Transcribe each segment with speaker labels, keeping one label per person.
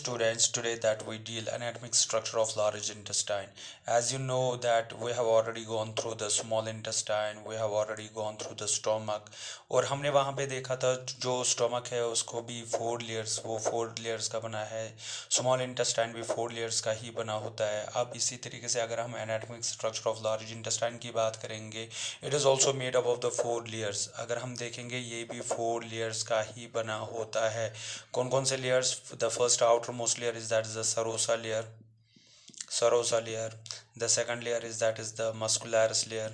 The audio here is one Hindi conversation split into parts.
Speaker 1: students, today that we deal anatomic structure of large intestine. As you know that we have already gone through the small intestine, we have already gone through the stomach और हमने वहाँ पे देखा था जो स्टोमक है उसको भी 4 लेयर्स, वो 4 लेयर्स का बना है. स्मॉल इंटेस्टाइन भी 4 लेयर्स का ही बना होता है. अब इसी तरीके से अगर हम anatomic structure of large intestine की बात करेंगे, it is also made up of the 4 layers. अगर हम देखेंगे ये भी 4 लेयर्स का ही बना होता है. कौन कौन से layers? The first outer most layer is that is the serosa layer. The second layer is that is the muscularis layer.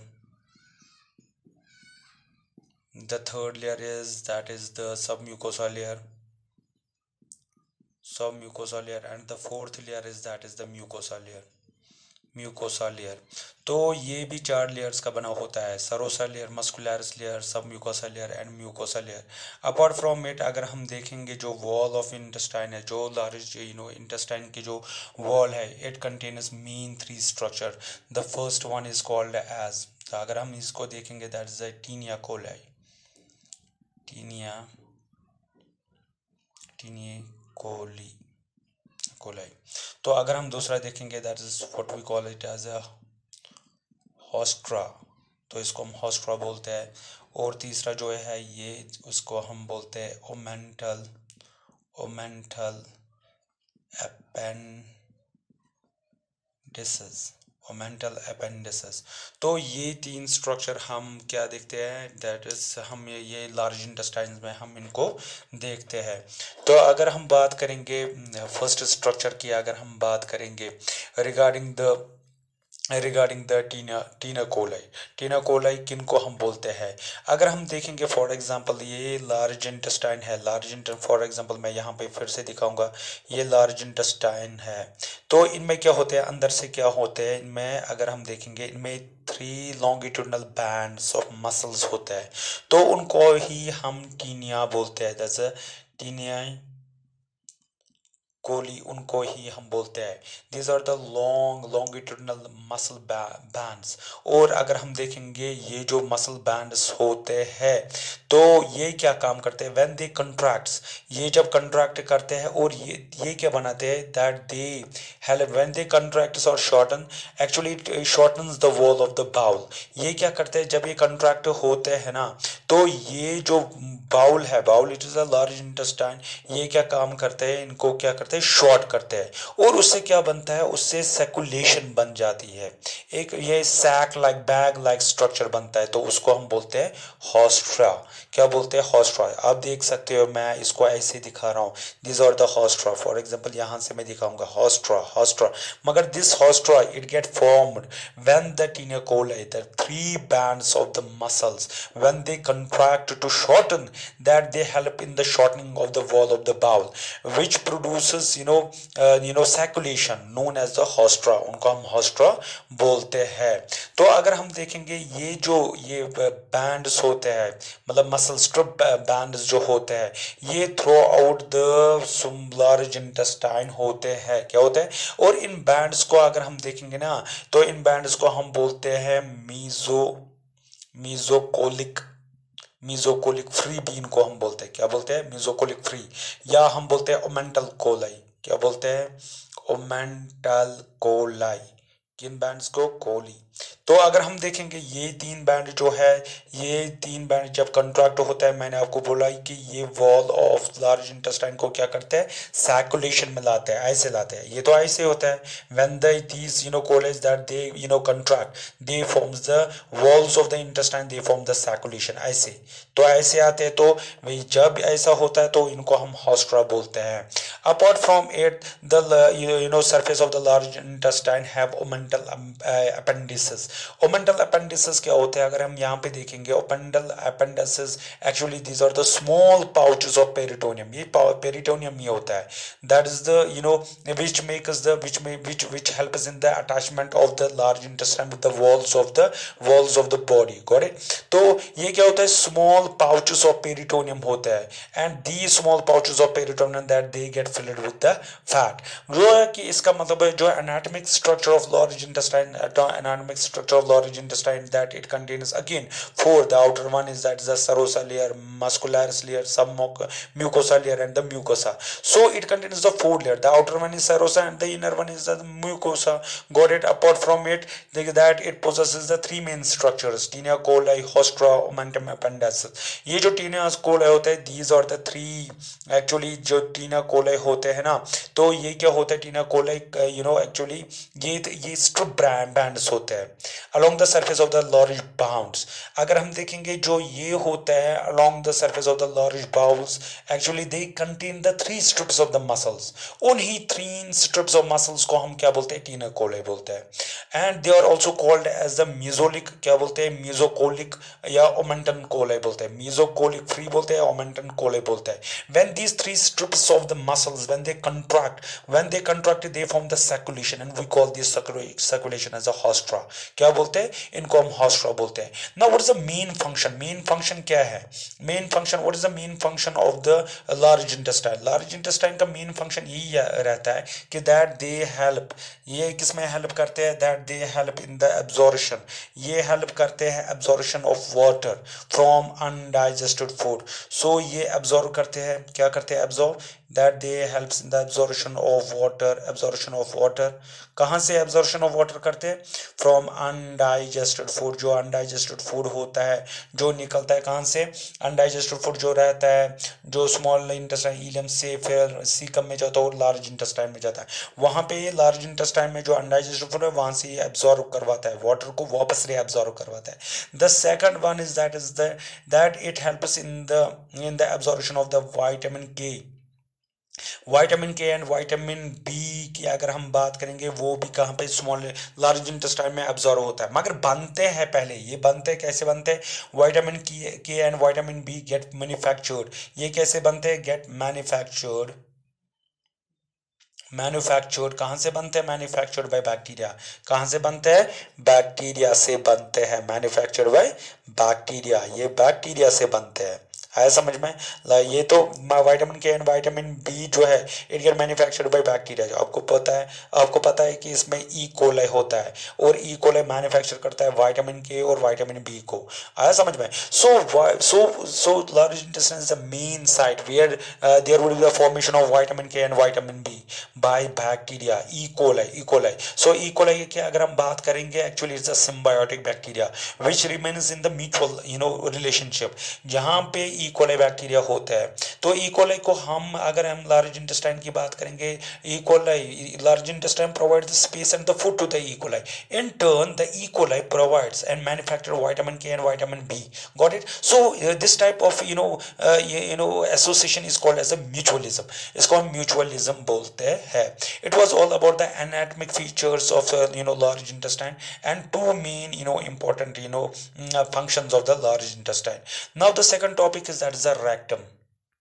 Speaker 1: The third layer is that is the submucosa layer, and the fourth layer is that is the mucosa layer. तो ये भी 4 लेयर्स का बना होता है. सरोसा लेयर, मस्कुलरिस लेयर, सब mucosa layer and mucosa layer. Apart from it अगर हम देखेंगे जो वॉल ऑफ इंटेस्टाइन है, जो लार्ज इंटेस्टाइन की जो वॉल है, it contains main 3 structure. The first one is called as, अगर हम इसको देखेंगे that is the taenia coli. तो अगर हम दूसरा देखेंगे that is what we call it as a haustra, तो इसको हम हॉस्ट्रा बोलते हैं. और तीसरा जो है ये उसको हम बोलते हैं ओमेंटल अपेंडिसेस. तो ये 3 स्ट्रक्चर हम क्या देखते हैं, दैट इज हम ये लार्ज इंटेस्टाइन में हम इनको देखते हैं. तो अगर हम बात करेंगे फर्स्ट स्ट्रक्चर की, अगर हम बात करेंगे रिगार्डिंग द टीना कोलाई किनको हम बोलते हैं. अगर हम देखेंगे फॉर एग्जांपल ये लार्ज इंटेस्टाइन है, फॉर एग्जांपल मैं यहाँ पे फिर से दिखाऊंगा, ये लार्ज इंटेस्टाइन है. तो इनमें क्या होते हैं, अंदर से क्या होते हैं इनमें, अगर हम देखेंगे इनमें 3 लॉन्गिट्यूडनल बैंड्स ऑफ मसल्स होते हैं. तो उनको ही हम टीनिया बोलते हैं. जैसे टीनिया कोली, उनको ही हम बोलते हैं. These are the longitudinal muscle bands. और अगर हम देखेंगे ये जो मसल बैंड्स होते हैं तो ये क्या काम करते हैं, व्हेन दे कंट्रैक्ट्स, ये जब कंट्रैक्ट करते हैं और ये क्या बनाते हैं, that they help when they contracts और shorten, actually it shortens the wall of the bowel. ये क्या करते हैं जब ये कंट्रैक्ट होते हैं ना, तो ये जो बाउल है, it is a large intestine, ये क्या काम करते हैं, इनको क्या करते हैं, शॉर्ट करते हैं. और उससे क्या बनता है, उससे सर्कुलेशन बन जाती है, एक ये sac like bag like structure बनता है. तो उसको हम बोलते हैं हॉस्ट्रा. क्या बोलते हैं, हॉस्ट्रा. आप देख सकते हो मैं इसको ऐसे दिखा रहा हूँ, this are the haustra. For example यहाँ से मैं दिखाऊंगा हॉस्ट्रा. मगर this haustra it get formed when the taenia coli, the 3 bands of the muscles, when they contract to shorten, that they help in the shortening of the wall of the bowel, which produces circulation known as the hostra. उनको हम hostra बोलते हैं. तो अगर हम देखेंगे ये bands होते हैं, मतलब muscle strip bands जो होते हैं, ये through out the large intestine होते हैं. क्या होते हैं, और इन बैंड्स को अगर हम देखेंगे ना, तो इन बैंड्स को हम बोलते हैं मीजोकोलिक फ्री भी इनको हम बोलते हैं. क्या बोलते हैं, मीजोकोलिक फ्री, या हम बोलते हैं ओमेंटल कोलाई. क्या बोलते हैं, ओमेंटल कोलाई. किन बैंड्स को, कोली. तो अगर हम देखेंगे ये 3 बैंड जो है, ये 3 बैंड जब कंट्रैक्ट होता है, मैंने आपको बोला कि ये वॉल ऑफ लार्ज इंटेस्टाइन को क्या करते हैं, सर्कुलेशन में लाते हैं, ऐसे लाते हैं. ये तो ऐसे होता है, when these college that they contract, they forms the walls of the intestine, they form the circulation, ऐसे. तो ऐसे आते हैं. तो जब ऐसा होता है तो इनको हम हॉस्ट्रा बोलते हैं. Apart from it the surface of the large intestine have omental appendices. Omental appendices क्या होते हैं, अगर हम यहाँ पे देखेंगे, omental appendices actually these are the small pouches of peritoneum. ये पेरिटोनियम ये होता है, that is the which helps in the attachment of the large intestine with the walls of the body. Got it? तो ये क्या होता है, small pouches of peritoneum होता है, and these small pouches of peritoneum that they get filled with the fat. जो है कि इसका मतलब है जो anatomic structure of large intestine, anatomic anatomic structure of large intestine, that it contains again four. The outer one is that is the serosa layer, muscularis layer, submucosa layer, and the mucosa. So it contains the four layer. The outer one is serosa and the inner one is the mucosa. Got it? Apart from it, that it possesses the three main structures: tinea coli, hostra, omentum appendices. ये जो tinea coli होता है, these are the three actually जो tinea coli होते हैं ना, तो ये क्या होता है tinea coli, actually ये strip bands होते हैं along the surface of the large bounds. अगर हम देखेंगे जो ये होता है along the surface of the large bowels, actually they contain the three strips of the muscles. उन्हीं three strips of muscles को हम क्या बोलते हैं? tinea coli बोलते हैं. And they are also called as the mesolic, क्या बोलते हैं? mesocolic या omentum coli बोलते हैं. mesocolic free बोलते हैं, omentum coli बोलते हैं. When these three strips of the muscles, when they contract, they form the circulation, and we call this circulation as a hostra. क्या बोलते हैं? इनको हम hostra बोलते हैं. Now what is the main function? Main function क्या है? Main function, what is the main function of the large intestine? Large intestine का main function यही रहता है कि that they help, ये किसमें help करते हैं? That they help in the absorption, ये help करते हैं absorption of water from undigested food. So ये absorb करते हैं, क्या करते हैं? Absorb, that they helps in the absorption of water. कहाँ से absorption of water करते हैं? From undigested food. जो undigested food होता है, जो निकलता है कहाँ से? undigested food जो रहता है, जो small intestine ileum से फिर cecum में जाता है और large intestine में जाता है, वहाँ पे ये large intestine में जो undigested food है वहाँ से ये absorb करवाता है, water को वापस reabsorb करवाता है. The second one is that it helps in the absorption of the vitamin K. Vitamin K and vitamin B की अगर हम बात करेंगे, वो भी कहाँ पे? स्मॉल लार्ज इंटेस्टाइन में एब्जॉर्ब होता है. मगर बनते हैं पहले, ये बनते हैं कैसे बनते हैं? Vitamin K and vitamin B get manufactured. ये कैसे बनते हैं? गेट मैन्युफैक्चर्ड कहाँ से बनते हैं? Manufactured by bacteria. कहाँ से बनते हैं? बैक्टीरिया से बनते हैं. मैन्युफैक्चर्ड बाय बैक्टीरिया, ये बैक्टीरिया से बनते हैं. आया समझ में? ये तो vitamin K and vitamin B जो है it get manufactured by bacteria. आपको पता है कि इसमें ई कोलाई होता है और ई कोलाई मैन्युफैक्चर करता है विटामिन के और विटामिन बी को. आया समझ में? So large intestine is the main site where there would be the formation of vitamin K and vitamin B by bacteria. E coli. So E coli की अगर हम बात करेंगे, actually it's a symbiotic bacteria which remains in the mutual relationship. जहां पे ई कोलाई बैक्टीरिया होता है, तो ई कोलाई को अगर हम लार्ज इंटेस्टाइन की बात करेंगे, E coli large intestine provides the space and the food to the E coli. In turn the E coli provides and manufacture vitamin K and vitamin B. Got it? So this type of association is called as a mutualism. इसको हम म्यूचुअलिज्म बोलते हैं. It was all about the anatomic features of large intestine and two main important functions of the large intestine. Now the second topic is that is the rectum.